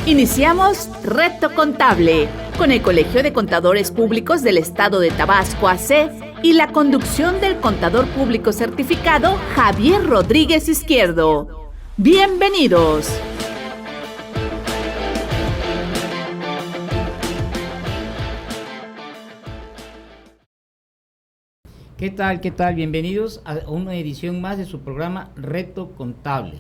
Iniciamos Reto Contable con el Colegio de Contadores Públicos del Estado de Tabasco AC y la conducción del contador público certificado Javier Rodríguez Izquierdo. ¡Bienvenidos! ¿Qué tal? ¿Qué tal? Bienvenidos a una edición más de su programa Reto Contable.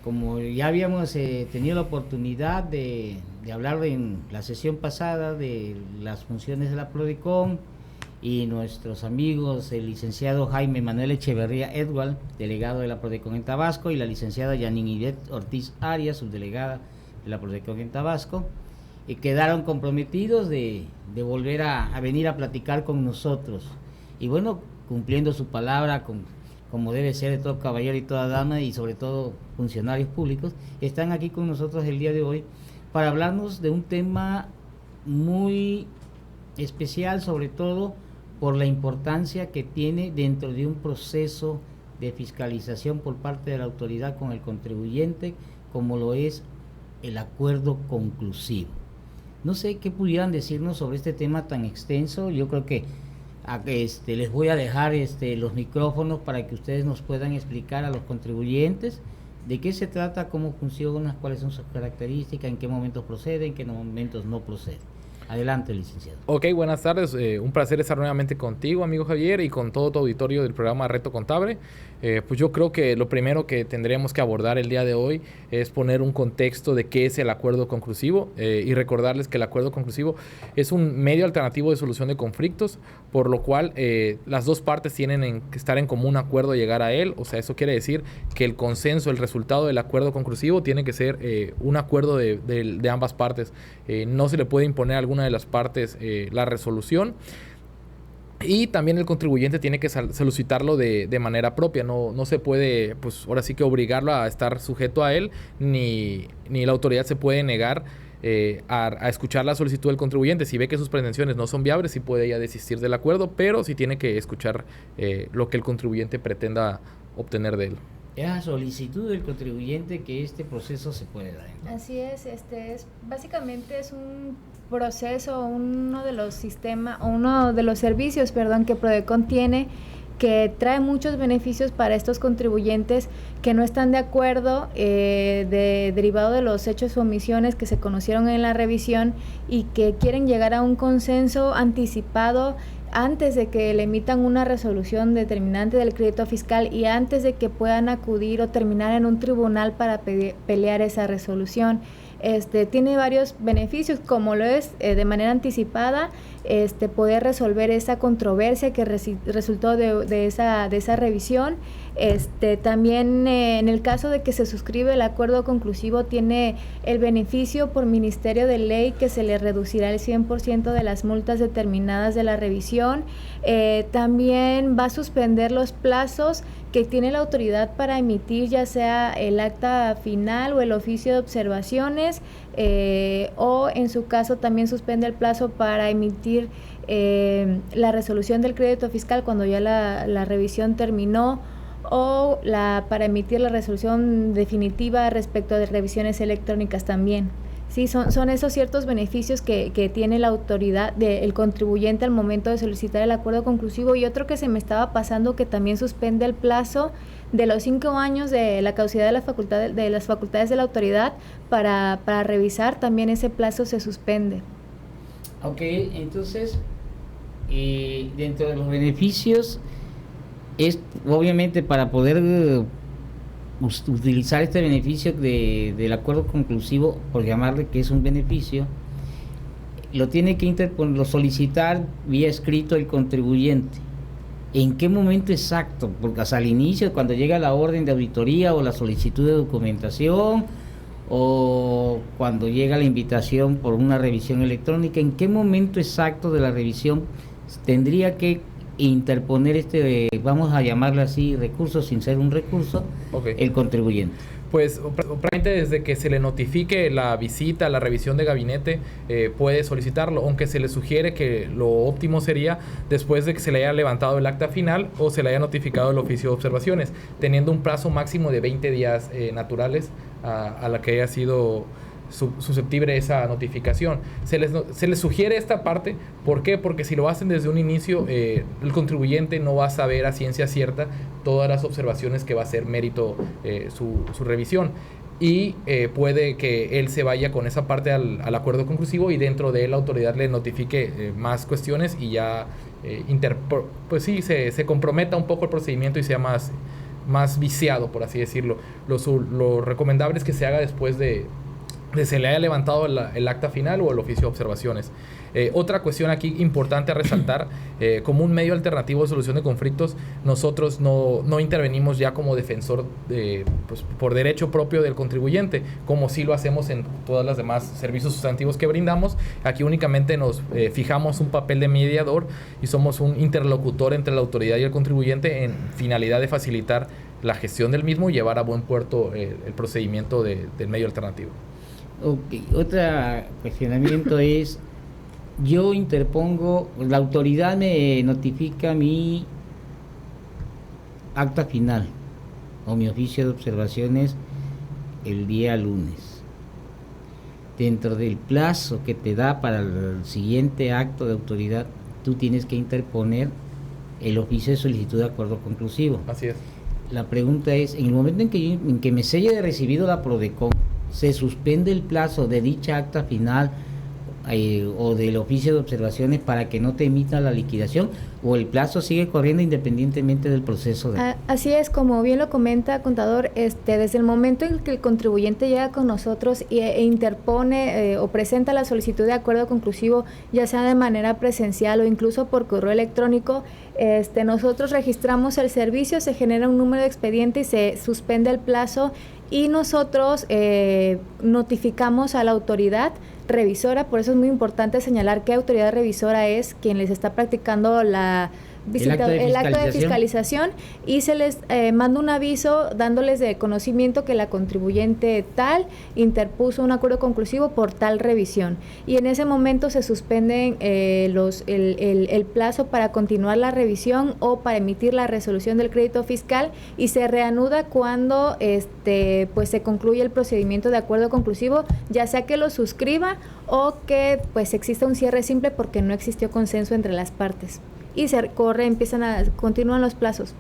Como ya habíamos tenido la oportunidad de hablar en la sesión pasada de las funciones de la Prodecon y nuestros amigos, el licenciado Jaime Manuel Echeverría Edwal, delegado de la Prodecon en Tabasco, y la licenciada Janine Ivette Ortiz Arias, subdelegada de la Prodecon en Tabasco, y quedaron comprometidos de volver a venir a platicar con nosotros. Y bueno, cumpliendo su palabra como debe ser de todo caballero y toda dama, y sobre todo funcionarios públicos, están aquí con nosotros el día de hoy para hablarnos de un tema muy especial, sobre todo por la importancia que tiene dentro de un proceso de fiscalización por parte de la autoridad con el contribuyente, como lo es el acuerdo conclusivo. No sé qué pudieran decirnos sobre este tema tan extenso. Yo creo que les voy a dejar los micrófonos para que ustedes nos puedan explicar a los contribuyentes de qué se trata, cómo funciona, cuáles son sus características, en qué momentos procede, en qué momentos no procede. Adelante, licenciado. Ok, buenas tardes. Un placer estar nuevamente contigo, amigo Javier, y con todo tu auditorio del programa Reto Contable. Pues yo creo que lo primero que tendremos que abordar el día de hoy es poner un contexto de qué es el acuerdo conclusivo y recordarles que el acuerdo conclusivo es un medio alternativo de solución de conflictos, por lo cual las dos partes tienen que estar en común acuerdo y llegar a él. O sea, eso quiere decir que el consenso, el resultado del acuerdo conclusivo tiene que ser un acuerdo de ambas partes. No se le puede imponer a alguna de las partes la resolución. Y también el contribuyente tiene que solicitarlo de manera propia. No se puede, pues ahora sí que obligarlo a estar sujeto a él, ni la autoridad se puede negar a escuchar la solicitud del contribuyente. Si ve que sus pretensiones no son viables, sí puede ya desistir del acuerdo, pero sí tiene que escuchar lo que el contribuyente pretenda obtener de él. Es a solicitud del contribuyente que este proceso se puede dar, ¿no? Así es, básicamente es un proceso, uno de los servicios, que Prodecon tiene, que trae muchos beneficios para estos contribuyentes que no están de acuerdo derivado de los hechos o omisiones que se conocieron en la revisión y que quieren llegar a un consenso anticipado antes de que le emitan una resolución determinante del crédito fiscal y antes de que puedan acudir o terminar en un tribunal para pelear esa resolución. Tiene varios beneficios, como lo es de manera anticipada, poder resolver esa controversia que resultó de esa revisión. También en el caso de que se suscribe el acuerdo conclusivo, tiene el beneficio por Ministerio de Ley que se le reducirá el 100% de las multas determinadas de la revisión. También va a suspender los plazos que tiene la autoridad para emitir ya sea el acta final o el oficio de observaciones, o en su caso también suspende el plazo para emitir la resolución del crédito fiscal cuando ya la revisión terminó, o para emitir la resolución definitiva respecto de revisiones electrónicas también. Sí, son esos ciertos beneficios que tiene la autoridad el contribuyente al momento de solicitar el acuerdo conclusivo. Y otro que se me estaba pasando, que también suspende el plazo de los 5 años de la caducidad de las facultades de la autoridad para revisar, también ese plazo se suspende. Ok, entonces, dentro de los beneficios, es obviamente para poder utilizar este beneficio del acuerdo conclusivo, por llamarle que es un beneficio, lo tiene que solicitar vía escrito el contribuyente. ¿En qué momento exacto? Porque hasta al inicio, cuando llega la orden de auditoría o la solicitud de documentación, o cuando llega la invitación por una revisión electrónica, ¿en qué momento exacto de la revisión tendría que interponer vamos a llamarle así, recurso sin ser un recurso, okay, el contribuyente? Pues prácticamente desde que se le notifique la visita, la revisión de gabinete, puede solicitarlo, aunque se le sugiere que lo óptimo sería después de que se le haya levantado el acta final o se le haya notificado el oficio de observaciones, teniendo un plazo máximo de 20 días naturales a la que haya sido susceptible esa notificación. Se les sugiere esta parte. ¿Por qué? Porque si lo hacen desde un inicio, el contribuyente no va a saber a ciencia cierta todas las observaciones que va a ser mérito su revisión, y puede que él se vaya con esa parte al acuerdo conclusivo y dentro de él la autoridad le notifique más cuestiones y ya pues sí, se comprometa un poco el procedimiento y sea más viciado, por así decirlo. Lo recomendable es que se haga después de se le haya levantado el acta final o el oficio de observaciones. Otra cuestión aquí importante a resaltar, como un medio alternativo de solución de conflictos, nosotros no intervenimos ya como defensor pues, por derecho propio del contribuyente, como sí lo hacemos en todas las demás servicios sustantivos que brindamos. Aquí únicamente nos fijamos un papel de mediador y somos un interlocutor entre la autoridad y el contribuyente en finalidad de facilitar la gestión del mismo y llevar a buen puerto el procedimiento del medio alternativo. Ok, otro cuestionamiento es, yo interpongo, la autoridad me notifica mi acta final o mi oficio de observaciones el día lunes. Dentro del plazo que te da para el siguiente acto de autoridad, tú tienes que interponer el oficio de solicitud de acuerdo conclusivo. Así es. La pregunta es, en el momento en que me selle de recibido la PRODECON, ¿se suspende el plazo de dicha acta final o del oficio de observaciones para que no te emita la liquidación, o el plazo sigue corriendo independientemente del proceso de... Así es, como bien lo comenta, contador, desde el momento en que el contribuyente llega con nosotros e interpone o presenta la solicitud de acuerdo conclusivo, ya sea de manera presencial o incluso por correo electrónico, nosotros registramos el servicio, se genera un número de expediente y se suspende el plazo, y nosotros notificamos a la autoridad revisora. Por eso es muy importante señalar qué autoridad revisora es quien les está practicando el acto de fiscalización, y se les manda un aviso dándoles de conocimiento que la contribuyente tal interpuso un acuerdo conclusivo por tal revisión, y en ese momento se suspenden el plazo para continuar la revisión o para emitir la resolución del crédito fiscal, y se reanuda cuando pues se concluye el procedimiento de acuerdo conclusivo, ya sea que lo suscriba o que pues exista un cierre simple porque no existió consenso entre las partes. Y se continúan los plazos.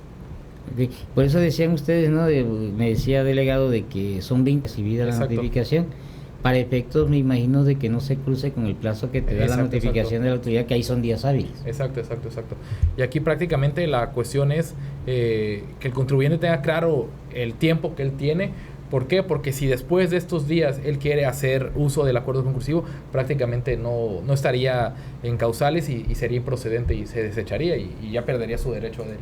Okay. Por eso decían ustedes, ¿no? Me decía delegado de que son 20 recibida la notificación. Para efectos, me imagino, de que no se cruce con el plazo que te da la notificación de la autoridad, que ahí son días hábiles. Exacto. Y aquí prácticamente la cuestión es que el contribuyente tenga claro el tiempo que él tiene. ¿Por qué? Porque si después de estos días él quiere hacer uso del acuerdo conclusivo, prácticamente no estaría en causales y sería improcedente y se desecharía y ya perdería su derecho a él.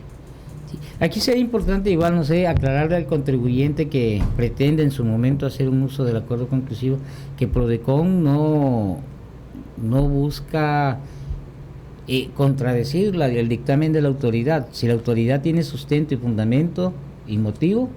Sí. Aquí sería importante, igual, no sé, aclararle al contribuyente que pretende en su momento hacer un uso del acuerdo conclusivo, que PRODECON no busca contradecir el dictamen de la autoridad. Si la autoridad tiene sustento y fundamento y motivo,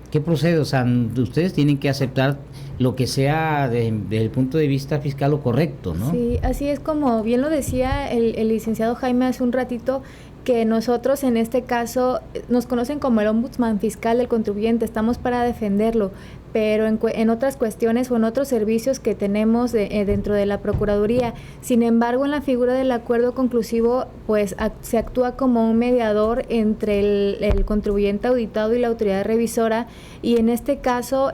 ¿qué procede? O sea, ustedes tienen que aceptar lo que sea desde el punto de vista fiscal lo correcto, ¿no? Sí, así es, como bien lo decía el licenciado Jaime hace un ratito, que nosotros en este caso nos conocen como el ombudsman fiscal del contribuyente, estamos para defenderlo, pero en otras cuestiones o en otros servicios que tenemos dentro de la Procuraduría. Sin embargo, en la figura del acuerdo conclusivo, pues se actúa como un mediador entre el contribuyente auditado y la autoridad revisora, y en este caso,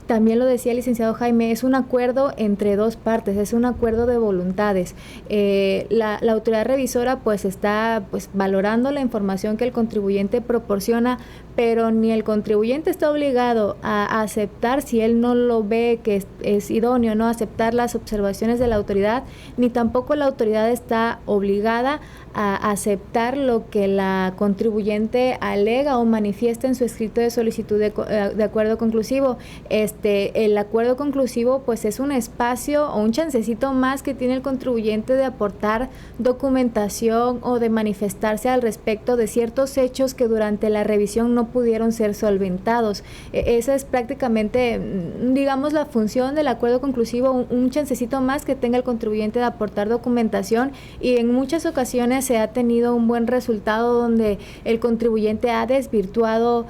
también lo decía el licenciado Jaime, es un acuerdo entre dos partes, es un acuerdo de voluntades. La autoridad revisora pues está valorando la información que el contribuyente proporciona, pero ni el contribuyente está obligado a aceptar, si él no lo ve que es idóneo, no aceptar las observaciones de la autoridad, ni tampoco la autoridad está obligada a aceptar lo que la contribuyente alega o manifiesta en su escrito de solicitud de acuerdo conclusivo. el acuerdo conclusivo pues es un espacio o un chancecito más que tiene el contribuyente de aportar documentación o de manifestarse al respecto de ciertos hechos que durante la revisión no pudieron ser solventados. Esa es prácticamente, digamos, la función del acuerdo conclusivo, un chancecito más que tenga el contribuyente de aportar documentación, y en muchas ocasiones se ha tenido un buen resultado donde el contribuyente ha desvirtuado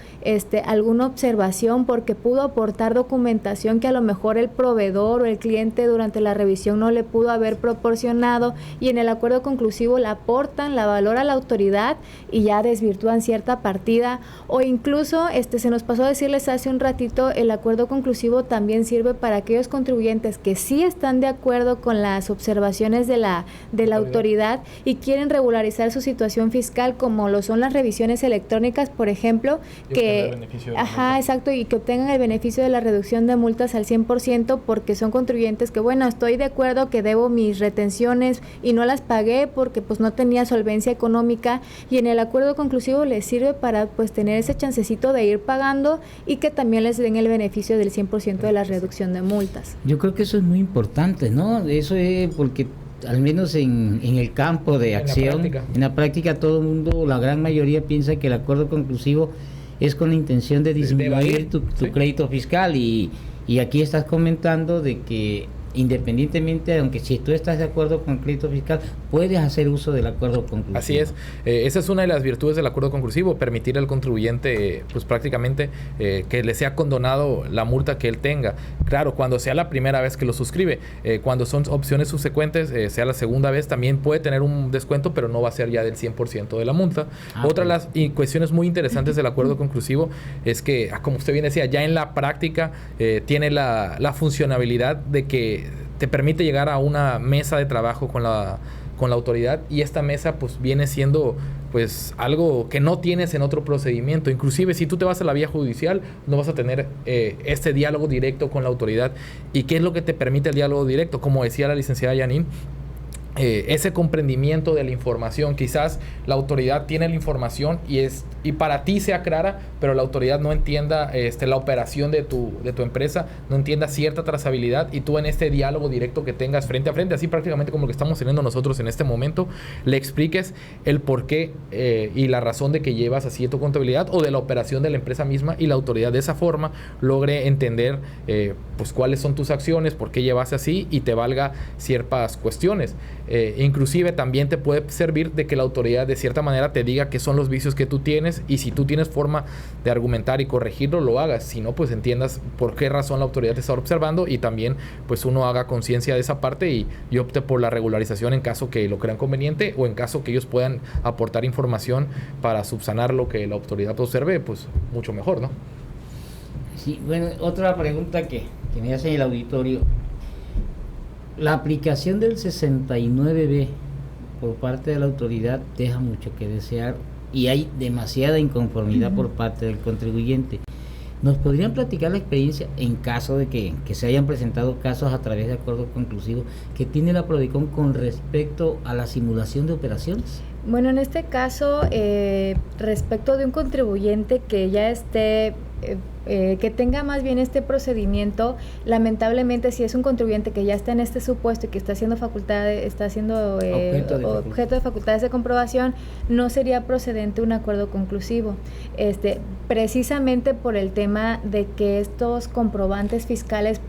alguna observación porque pudo aportar documentación que a lo mejor el proveedor o el cliente durante la revisión no le pudo haber proporcionado, y en el acuerdo conclusivo la aportan, la valora la autoridad y ya desvirtúan cierta partida. O incluso se nos pasó a decirles hace un ratito, el acuerdo conclusivo también sirve para aquellos contribuyentes que sí están de acuerdo con las observaciones de la autoridad y quieren regularizar su situación fiscal, como lo son las revisiones electrónicas, por ejemplo, exacto, y que obtengan el beneficio de la reducción de multas al 100%, porque son contribuyentes que, bueno, estoy de acuerdo que debo mis retenciones y no las pagué porque pues no tenía solvencia económica, y en el acuerdo conclusivo les sirve para pues tener ese chancecito de ir pagando y que también les den el beneficio del 100% de la reducción de multas. Yo creo que eso es muy importante, ¿no? Eso es porque al menos en el campo de acción, en la práctica todo el mundo, la gran mayoría piensa que el acuerdo conclusivo es con la intención de disminuir tu crédito fiscal, y aquí estás comentando de que independientemente, aunque si tú estás de acuerdo con el crédito fiscal, puedes hacer uso del acuerdo conclusivo. Así es. Esa es una de las virtudes del acuerdo conclusivo, permitir al contribuyente, pues prácticamente, que le sea condonado la multa que él tenga. Claro, cuando sea la primera vez que lo suscribe. Cuando son opciones subsecuentes, sea la segunda vez, también puede tener un descuento, pero no va a ser ya del 100% de la multa. Otra de las cuestiones muy interesantes del acuerdo conclusivo es que, como usted bien decía, ya en la práctica tiene la funcionalidad de que te permite llegar a una mesa de trabajo con la autoridad, y esta mesa pues viene siendo pues algo que no tienes en otro procedimiento. Inclusive si tú te vas a la vía judicial no vas a tener este diálogo directo con la autoridad. ¿Y qué es lo que te permite el diálogo directo? Como decía la licenciada Janine, ese comprendimiento de la información. Quizás la autoridad tiene la información y para ti sea clara, pero la autoridad no entienda la operación de tu empresa, no entienda cierta trazabilidad, y tú en este diálogo directo que tengas frente a frente, así prácticamente como lo que estamos teniendo nosotros en este momento, le expliques el porqué y la razón de que llevas así tu contabilidad o de la operación de la empresa misma, y la autoridad de esa forma logre entender pues cuáles son tus acciones, por qué llevas así, y te valga ciertas cuestiones. Inclusive también te puede servir de que la autoridad de cierta manera te diga qué son los vicios que tú tienes, y si tú tienes forma de argumentar y corregirlo, lo hagas. Si no, pues entiendas por qué razón la autoridad te está observando, y también pues uno haga conciencia de esa parte y opte por la regularización en caso que lo crean conveniente, o en caso que ellos puedan aportar información para subsanar lo que la autoridad observe, pues mucho mejor, ¿no? Sí, bueno, otra pregunta que me hace el auditorio. La aplicación del 69B por parte de la autoridad deja mucho que desear, y hay demasiada inconformidad por parte del contribuyente. ¿Nos podrían platicar la experiencia en caso de que se hayan presentado casos a través de acuerdos conclusivos que tiene la Prodicom con respecto a la simulación de operaciones? Bueno, en este caso, respecto de un contribuyente que ya esté que tenga más bien este procedimiento, lamentablemente si es un contribuyente que ya está en este supuesto y que está siendo objeto de facultades de comprobación, no sería procedente un acuerdo conclusivo, precisamente por el tema de que estos comprobantes fiscales,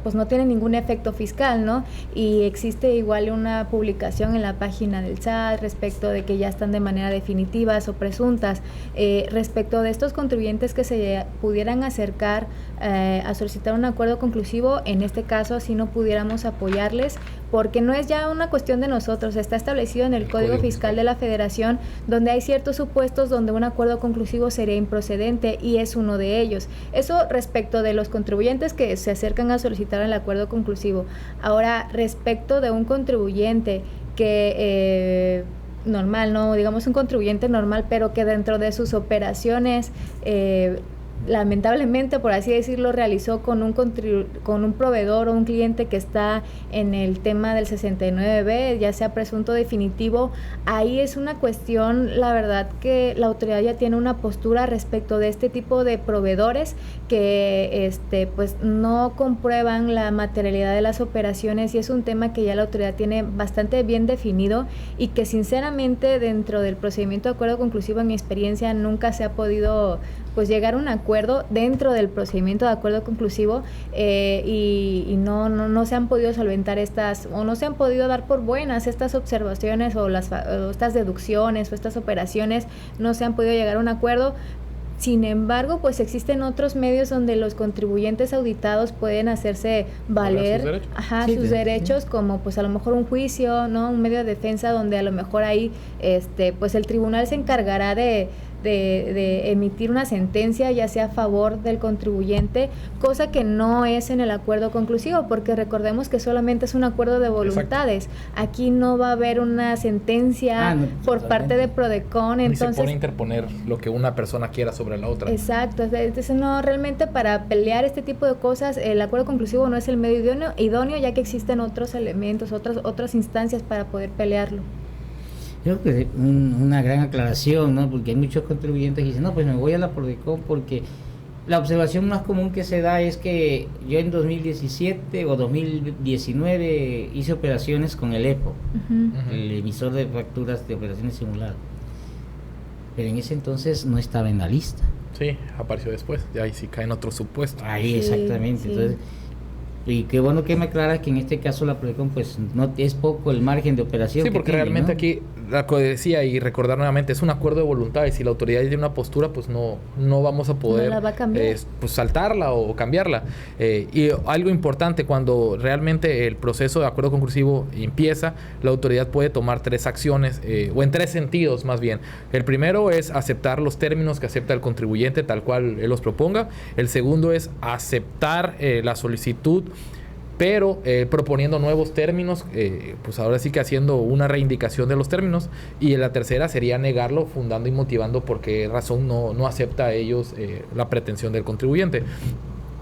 pues no tienen ningún efecto fiscal, ¿no? Y existe igual una publicación en la página del SAT respecto de que ya están de manera definitivas o presuntas. Respecto de estos contribuyentes que se pudieran acercar a solicitar un acuerdo conclusivo, en este caso sí no pudiéramos apoyarles, porque no es ya una cuestión de nosotros, está establecido en el Código Fiscal de la Federación, donde hay ciertos supuestos donde un acuerdo conclusivo sería improcedente, y es uno de ellos. Eso respecto de los contribuyentes que se acercan a solicitar el acuerdo conclusivo. Ahora, respecto de un contribuyente que normal, no digamos un contribuyente normal, pero que dentro de sus operaciones lamentablemente, por así decirlo, realizó con un proveedor o un cliente que está en el tema del 69B, ya sea presunto definitivo, ahí es una cuestión, la verdad que la autoridad ya tiene una postura respecto de este tipo de proveedores que pues no comprueban la materialidad de las operaciones, y es un tema que ya la autoridad tiene bastante bien definido y que sinceramente dentro del procedimiento de acuerdo conclusivo, en mi experiencia, nunca se ha podido pues llegar a un acuerdo dentro del procedimiento de acuerdo conclusivo, y no se han podido solventar o no se han podido dar por buenas estas observaciones o estas deducciones o estas operaciones, no se han podido llegar a un acuerdo. Sin embargo, pues existen otros medios donde los contribuyentes auditados pueden hacerse valer sus derechos, como pues a lo mejor un juicio, ¿no? Un medio de defensa donde a lo mejor ahí pues el tribunal se encargará de emitir una sentencia, ya sea a favor del contribuyente, cosa que no es en el acuerdo conclusivo, porque recordemos que solamente es un acuerdo de voluntades. Exacto. Aquí no va a haber una sentencia por parte de Prodecon, entonces se pone a interponer lo que una persona quiera sobre la otra. Exacto, entonces no, realmente para pelear este tipo de cosas, el acuerdo conclusivo no es el medio idóneo, ya que existen otros elementos, otras instancias para poder pelearlo. Creo que una gran aclaración, ¿no? Porque hay muchos contribuyentes que dicen, no, pues me voy a la Prodecon, porque la observación más común que se da es que yo en 2017 o 2019 hice operaciones con el EPO, el emisor de facturas de operaciones simuladas, pero en ese entonces no estaba en la lista. Sí, apareció después, y ahí sí cae en otro supuesto. Ahí, exactamente, sí. Entonces, y qué bueno que me aclaras que en este caso la Prodecon pues no es poco el margen de operación. Sí, porque realmente, ¿no? Aquí, la que decía y recordar nuevamente, es un acuerdo de voluntades. Si la autoridad tiene una postura, pues no vamos a poder pues saltarla o cambiarla. Y algo importante, cuando realmente el proceso de acuerdo conclusivo empieza, la autoridad puede tomar 3 acciones, o en 3 sentidos más bien. El primero es aceptar los términos que acepta el contribuyente tal cual él los proponga. El segundo es aceptar la solicitud, pero proponiendo nuevos términos, pues ahora sí que haciendo una reivindicación de los términos. Y la tercera sería negarlo, fundando y motivando por qué razón no acepta a ellos la pretensión del contribuyente.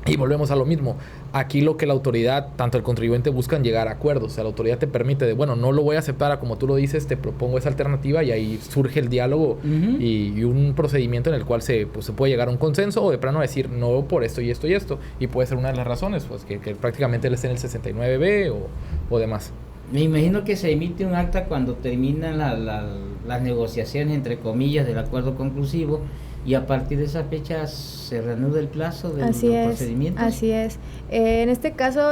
Y volvemos a lo mismo. Aquí lo que la autoridad, tanto el contribuyente, buscan llegar a acuerdos. O sea, la autoridad te permite de, bueno, no lo voy a aceptar a como tú lo dices, te propongo esa alternativa, y ahí surge el diálogo y un procedimiento en el cual se puede llegar a un consenso, o de plano decir no por esto y esto y esto. Y puede ser una de las razones, pues que prácticamente él esté en el 69B o demás. Me imagino que se emite un acta cuando terminan las negociaciones, entre comillas, del acuerdo conclusivo, y a partir de esa fecha se reanuda el plazo de los procedimientos. Así es. En este caso,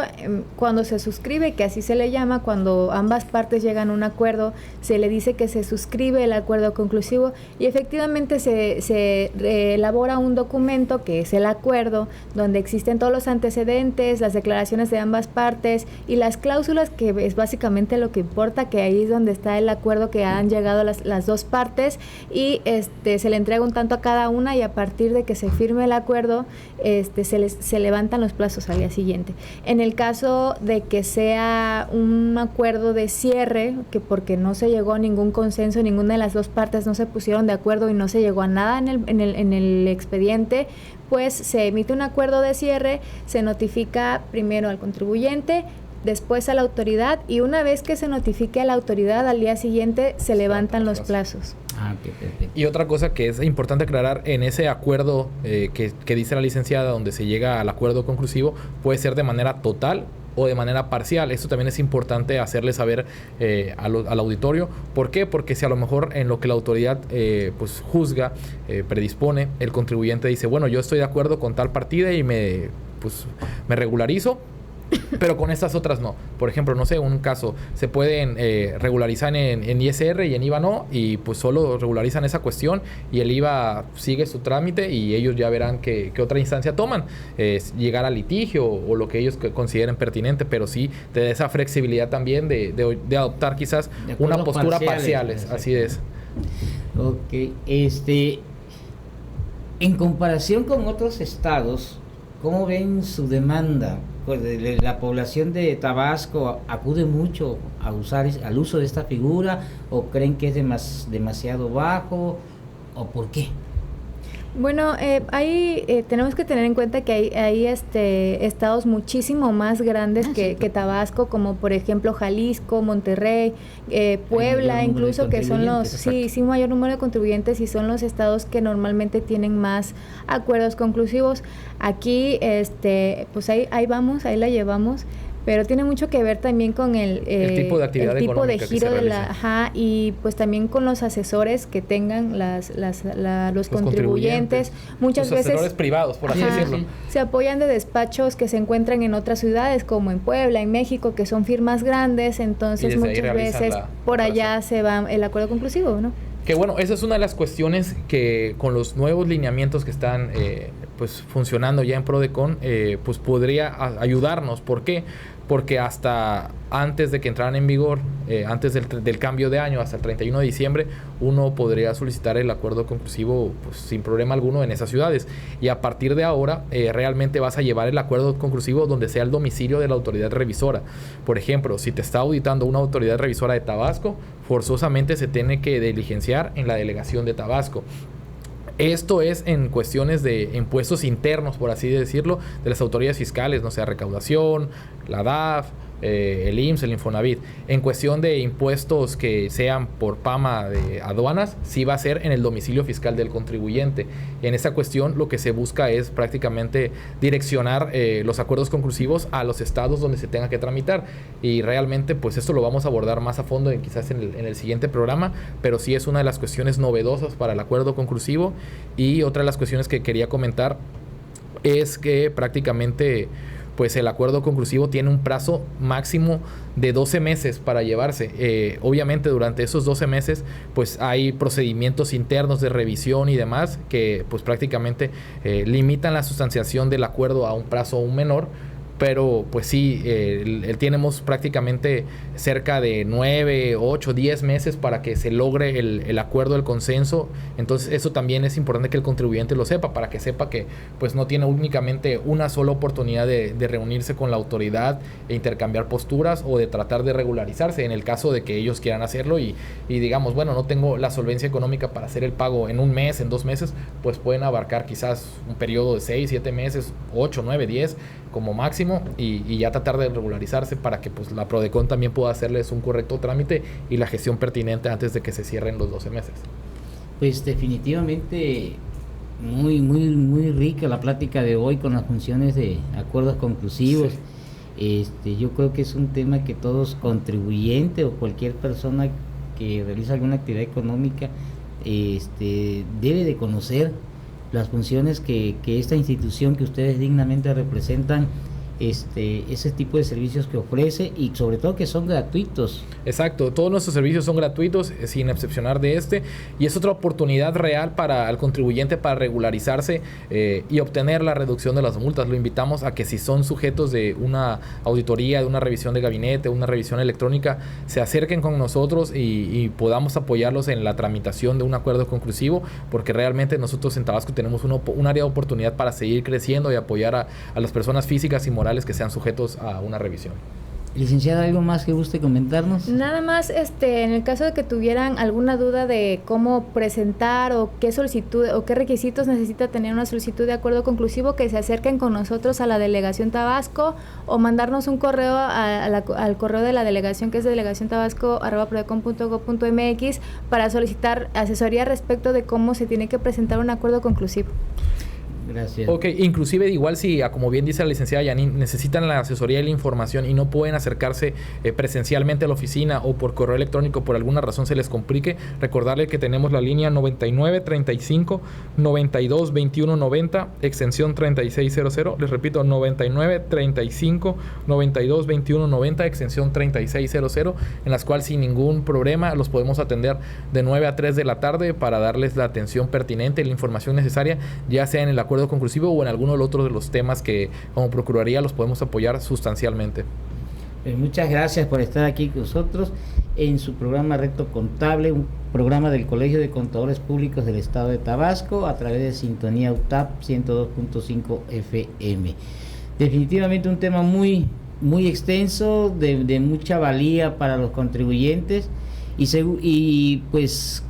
cuando se suscribe, que así se le llama, cuando ambas partes llegan a un acuerdo, se le dice que se suscribe el acuerdo conclusivo, y efectivamente se elabora un documento que es el acuerdo, donde existen todos los antecedentes, las declaraciones de ambas partes y las cláusulas, que es básicamente lo que importa, que ahí es donde está el acuerdo que han llegado las dos partes, y se le entrega un tanto a cada una, y a partir de que se firme el acuerdo se levantan los plazos al día siguiente. En el caso de que sea un acuerdo de cierre, que porque no se llegó a ningún consenso, ninguna de las dos partes no se pusieron de acuerdo y no se llegó a nada en el expediente, pues se emite un acuerdo de cierre, se notifica primero al contribuyente, después a la autoridad, y una vez que se notifique a la autoridad, al día siguiente se levantan los plazos. Y otra cosa que es importante aclarar, en ese acuerdo que dice la licenciada, donde se llega al acuerdo conclusivo, puede ser de manera total o de manera parcial. Esto también es importante hacerle saber al auditorio. ¿Por qué? Porque si a lo mejor en lo que la autoridad pues juzga, predispone, el contribuyente dice, bueno, yo estoy de acuerdo con tal partida y me regularizo, pero con estas otras no. Por ejemplo, no sé, un caso, se pueden regularizar en ISR y en IVA no, y pues solo regularizan esa cuestión y el IVA sigue su trámite y ellos ya verán qué otra instancia toman, llegar al litigio o lo que ellos consideren pertinente, pero sí te da esa flexibilidad también de adoptar quizás una postura parcial. Así es. Ok, en comparación con otros estados, ¿cómo ven su demanda? Pues la población de Tabasco acude mucho al uso de esta figura, o creen que es demasiado bajo, o por qué. Bueno, tenemos que tener en cuenta que hay estados muchísimo más grandes que Tabasco, como por ejemplo Jalisco, Monterrey, Puebla, incluso, que son un mayor número de contribuyentes, y son los estados que normalmente tienen más acuerdos conclusivos. Aquí, pues ahí vamos, ahí la llevamos. Pero tiene mucho que ver también con el tipo de actividad el tipo de económica giro de la, y pues también con los asesores que tengan los contribuyentes. Muchas los veces asesores privados, por así decirlo. Se apoyan de despachos que se encuentran en otras ciudades, como en Puebla, en México, que son firmas grandes, entonces muchas veces por allá se va el acuerdo conclusivo, ¿no? Que bueno, esa es una de las cuestiones que con los nuevos lineamientos que están pues funcionando ya en Prodecon, pues podría ayudarnos. ¿Por qué? Porque hasta antes de que entraran en vigor, antes del cambio de año, hasta el 31 de diciembre, uno podría solicitar el acuerdo conclusivo pues, sin problema alguno en esas ciudades. Y a partir de ahora, realmente vas a llevar el acuerdo conclusivo donde sea el domicilio de la autoridad revisora. Por ejemplo, si te está auditando una autoridad revisora de Tabasco, forzosamente se tiene que diligenciar en la delegación de Tabasco. Esto es en cuestiones de impuestos internos, por así decirlo, de las autoridades fiscales, no sea recaudación, la DAF, el IMSS, el Infonavit. En cuestión de impuestos que sean por PAMA de aduanas, sí va a ser en el domicilio fiscal del contribuyente. En esta cuestión lo que se busca es prácticamente direccionar los acuerdos conclusivos a los estados donde se tenga que tramitar, y realmente pues esto lo vamos a abordar más a fondo quizás en el siguiente programa, pero sí es una de las cuestiones novedosas para el acuerdo conclusivo. Y otra de las cuestiones que quería comentar es que prácticamente pues el acuerdo conclusivo tiene un plazo máximo de 12 meses para llevarse. Obviamente durante esos 12 meses pues hay procedimientos internos de revisión y demás que pues prácticamente limitan la sustanciación del acuerdo a un plazo aún menor. Pero pues sí, tenemos prácticamente cerca de 9, 8, 10 meses para que se logre el acuerdo, el consenso. Entonces eso también es importante que el contribuyente lo sepa, para que sepa que pues no tiene únicamente una sola oportunidad de reunirse con la autoridad e intercambiar posturas o de tratar de regularizarse en el caso de que ellos quieran hacerlo y digamos, bueno, no tengo la solvencia económica para hacer el pago en un mes, en 2 meses, pues pueden abarcar quizás un periodo de 6, 7 meses, 8, 9, 10 como máximo, y ya tratar de regularizarse para que pues la Prodecon también pueda hacerles un correcto trámite y la gestión pertinente antes de que se cierren los 12 meses. Pues definitivamente muy rica la plática de hoy con las funciones de acuerdos conclusivos. Sí. Yo creo que es un tema que todos contribuyentes o cualquier persona que realiza alguna actividad económica debe de conocer las funciones que esta institución que ustedes dignamente representan, ese tipo de servicios que ofrece, y sobre todo que son gratuitos. Exacto, todos nuestros servicios son gratuitos, sin excepcionar de y es otra oportunidad real para el contribuyente para regularizarse y obtener la reducción de las multas. Lo invitamos a que si son sujetos de una auditoría, de una revisión de gabinete, una revisión electrónica, se acerquen con nosotros y podamos apoyarlos en la tramitación de un acuerdo conclusivo, porque realmente nosotros en Tabasco tenemos un área de oportunidad para seguir creciendo y apoyar a las personas físicas y morales que sean sujetos a una revisión. Licenciada, ¿algo más que guste comentarnos? Nada más, en el caso de que tuvieran alguna duda de cómo presentar o qué solicitud o qué requisitos necesita tener una solicitud de acuerdo conclusivo, que se acerquen con nosotros a la Delegación Tabasco o mandarnos un correo al correo de la delegación, que es delegaciontabasco@prodecon.gov.mx, para solicitar asesoría respecto de cómo se tiene que presentar un acuerdo conclusivo. Gracias. Ok, inclusive igual si, como bien dice la licenciada Yanin, necesitan la asesoría y la información y no pueden acercarse presencialmente a la oficina o por correo electrónico, por alguna razón se les complique, recordarle que tenemos la línea 99 35 92 21 90 extensión 3600. Les repito, 99 35 92 21 90 extensión 3600, en las cuales sin ningún problema los podemos atender de 9 a 3 de la tarde para darles la atención pertinente, la información necesaria, ya sea en el acuerdo conclusivo o en alguno de los otros de los temas que como Procuraduría los podemos apoyar sustancialmente. Muchas gracias por estar aquí con nosotros en su programa Reto Contable, un programa del Colegio de Contadores Públicos del Estado de Tabasco a través de Sintonía UTAP 102.5 FM. Definitivamente un tema muy extenso, de mucha valía para los contribuyentes y pues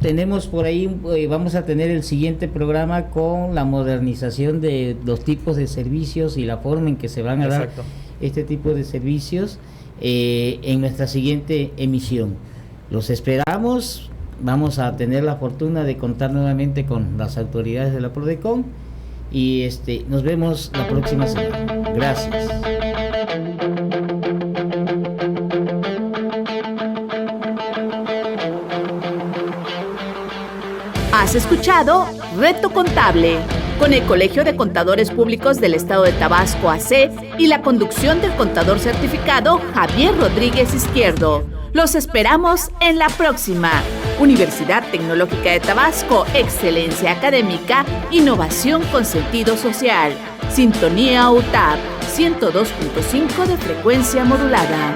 Tenemos por ahí, vamos a tener el siguiente programa con la modernización de los tipos de servicios y la forma en que se van a Exacto. dar este tipo de servicios en nuestra siguiente emisión. Los esperamos, vamos a tener la fortuna de contar nuevamente con las autoridades de la Prodecon y nos vemos la próxima semana. Gracias. Has escuchado Reto Contable, con el Colegio de Contadores Públicos del Estado de Tabasco AC y la conducción del contador certificado Javier Rodríguez Izquierdo. Los esperamos en la próxima. Universidad Tecnológica de Tabasco, excelencia académica, innovación con sentido social. Sintonía UTAP, 102.5 de frecuencia modulada.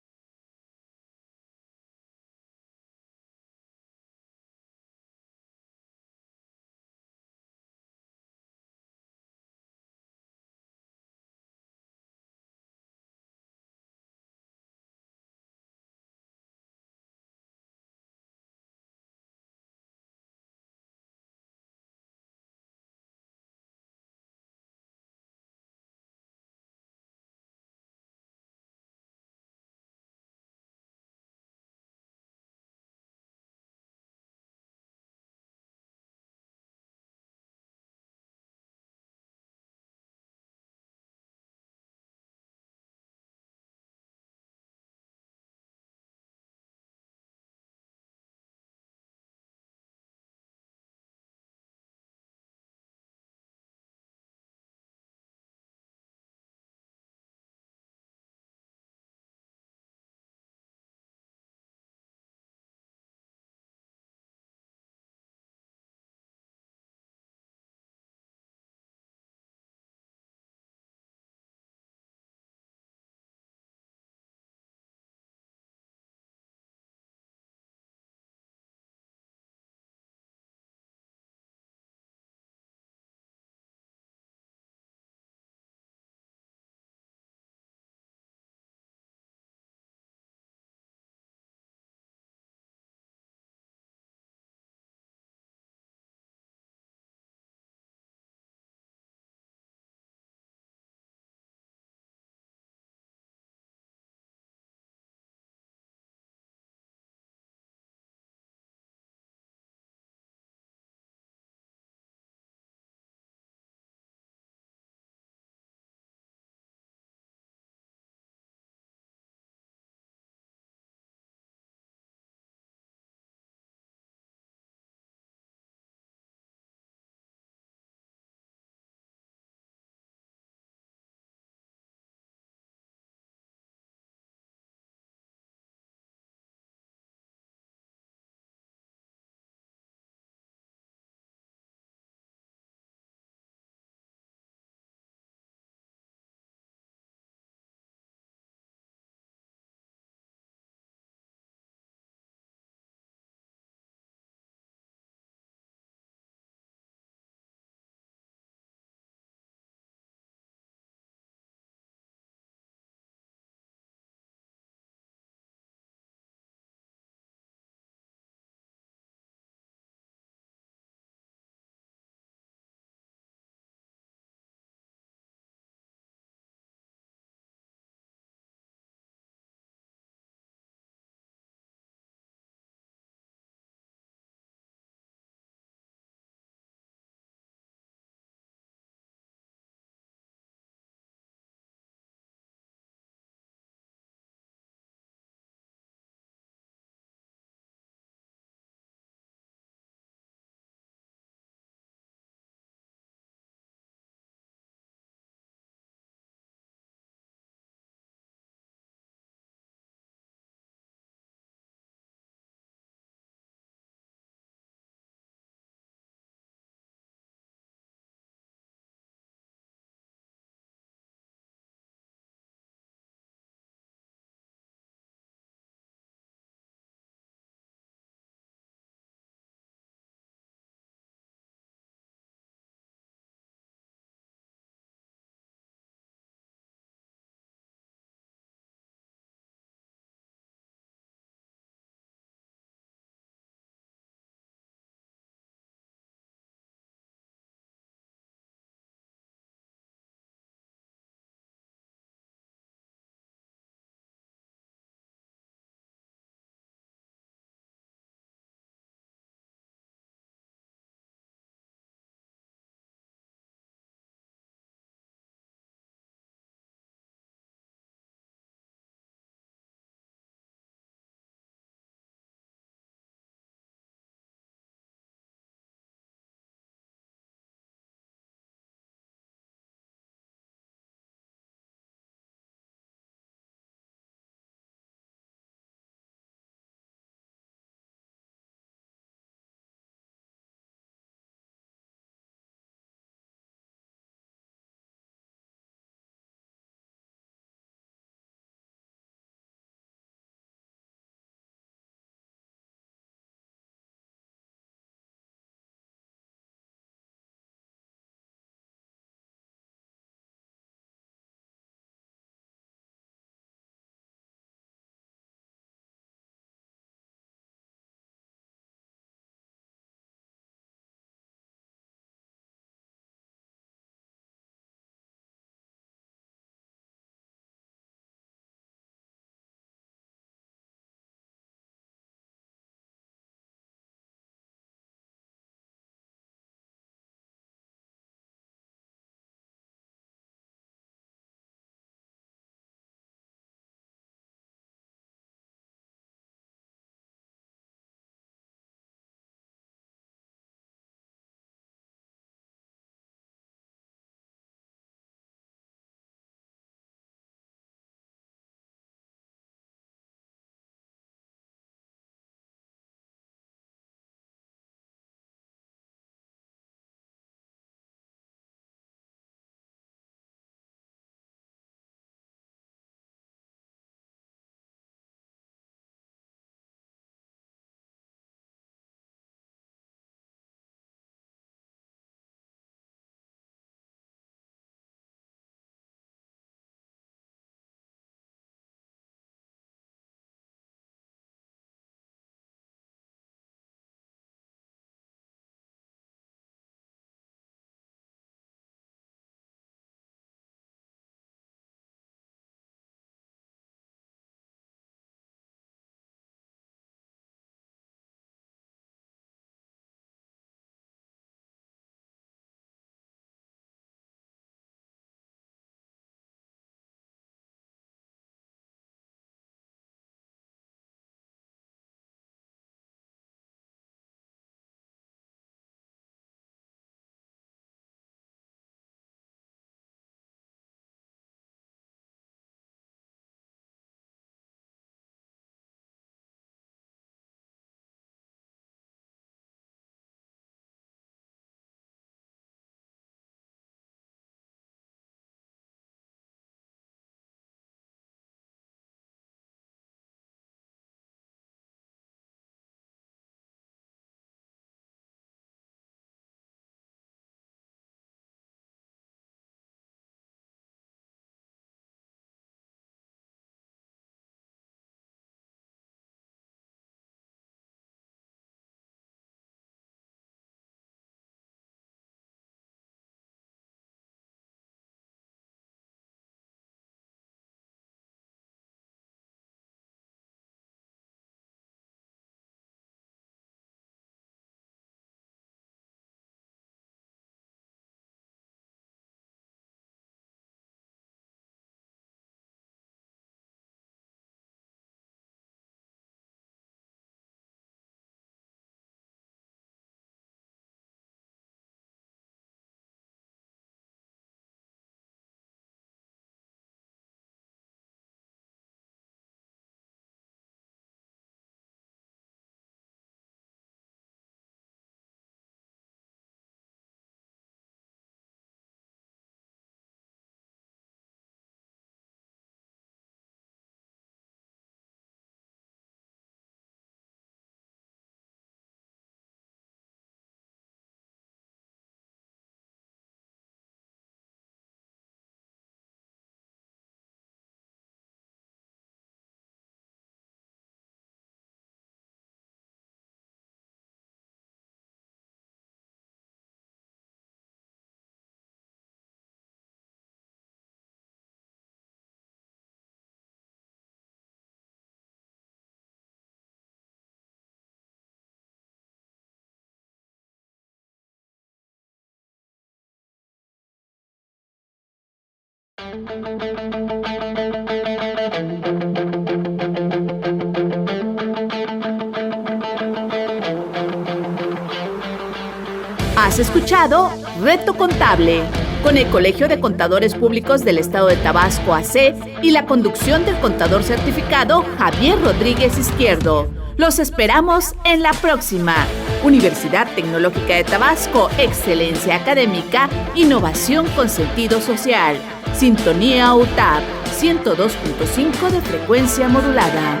Has escuchado Reto Contable, con el Colegio de Contadores Públicos del Estado de Tabasco AC y la conducción del contador certificado Javier Rodríguez Izquierdo. Los esperamos en la próxima. Universidad Tecnológica de Tabasco, excelencia académica, innovación con sentido social. Sintonía UTAP, 102.5 de frecuencia modulada.